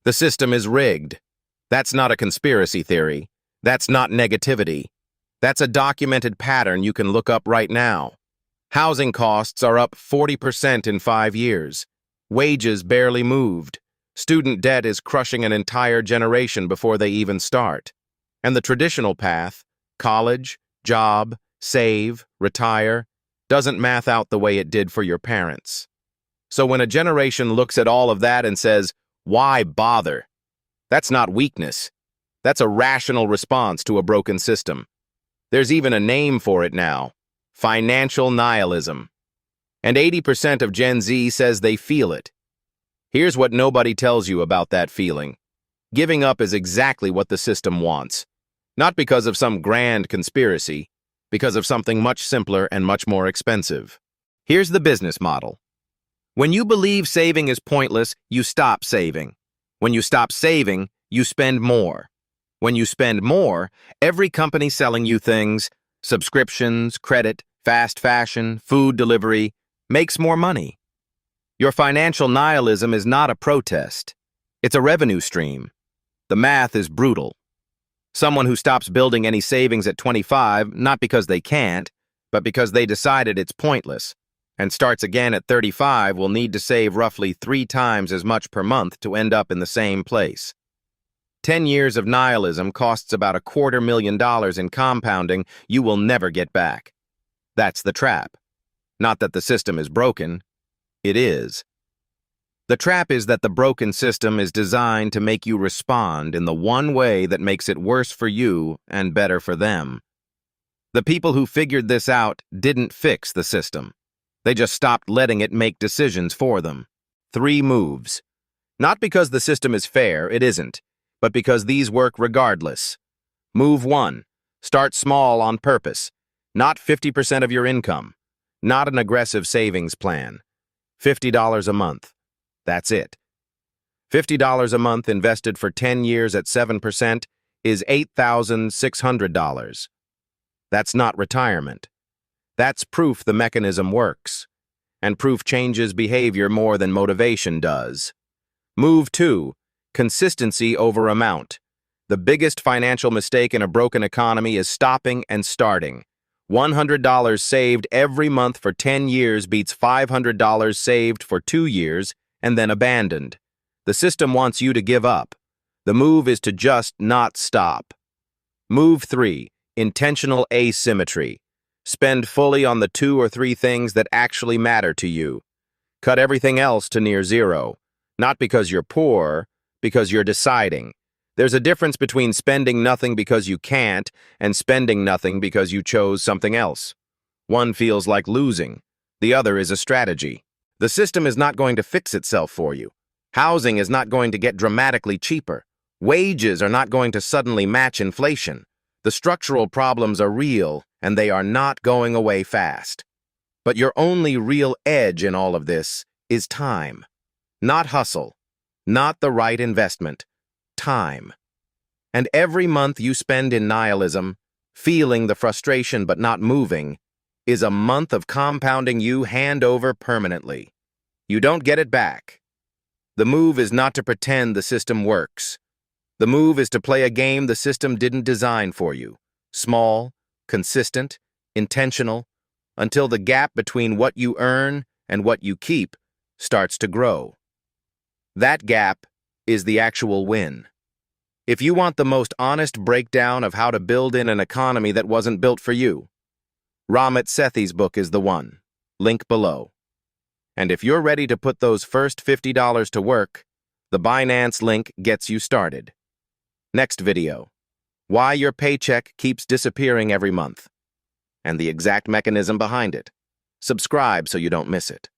The system is rigged. That's not a conspiracy theory. That's not negativity. That's a documented pattern you can look up right now. Housing costs are up 40% in 5 years. Wages barely moved. Student debt is crushing an entire generation before they even start. And the traditional path, college, job, save, retire, doesn't math out the way it did for your parents. So when a generation looks at all of that and says, "Why bother?" That's not weakness. That's a rational response to a broken system. There's even a name for it now: financial nihilism. And 80% of Gen Z says they feel it. Here's what nobody tells you about that feeling. Giving up is exactly what the system wants. Not because of some grand conspiracy, because of something much simpler and much more expensive. Here's the business model. When you believe saving is pointless, you stop saving. When you stop saving, you spend more. When you spend more, every company selling you things, subscriptions, credit, fast fashion, food delivery, makes more money. Your financial nihilism is not a protest. It's a revenue stream. The math is brutal. Someone who stops building any savings at 25, not because they can't, but because they decided it's pointless, and starts again at 35 will need to save roughly 3 times as much per month to end up in the same place. 10 years of nihilism costs about $250,000 in compounding you will never get back. That's the trap. Not that the system is broken. It is. The trap is that the broken system is designed to make you respond in the one way that makes it worse for you and better for them. The people who figured this out didn't fix the system. They just stopped letting it make decisions for them. 3 moves. Not because the system is fair, it isn't, but because these work regardless. Move 1. Start small on purpose. Not 50% of your income. Not an aggressive savings plan. $50 a month. That's it. $50 a month invested for 10 years at 7% is $8,600. That's not retirement. That's proof the mechanism works. And proof changes behavior more than motivation does. Move 2. Consistency over amount. The biggest financial mistake in a broken economy is stopping and starting. $100 saved every month for 10 years beats $500 saved for 2 years and then abandoned. The system wants you to give up. The move is to just not stop. Move 3. Intentional asymmetry. Spend fully on the 2 or 3 things that actually matter to you. Cut everything else to near zero. Not because you're poor, because you're deciding. There's a difference between spending nothing because you can't and spending nothing because you chose something else. One feels like losing. The other is a strategy. The system is not going to fix itself for you. Housing is not going to get dramatically cheaper. Wages are not going to suddenly match inflation. The structural problems are real, and they are not going away fast. But your only real edge in all of this is time. Not hustle. Not the right investment. Time. And every month you spend in nihilism, feeling the frustration but not moving, is a month of compounding you hand over permanently. You don't get it back. The move is not to pretend the system works. The move is to play a game the system didn't design for you. Small, consistent, intentional, until the gap between what you earn and what you keep starts to grow. That gap is the actual win. If you want the most honest breakdown of how to build in an economy that wasn't built for you, Ramit Sethi's book is the one. Link below. And if you're ready to put those first $50 to work, the Binance link gets you started. Next video. Why your paycheck keeps disappearing every month, and the exact mechanism behind it. Subscribe so you don't miss it.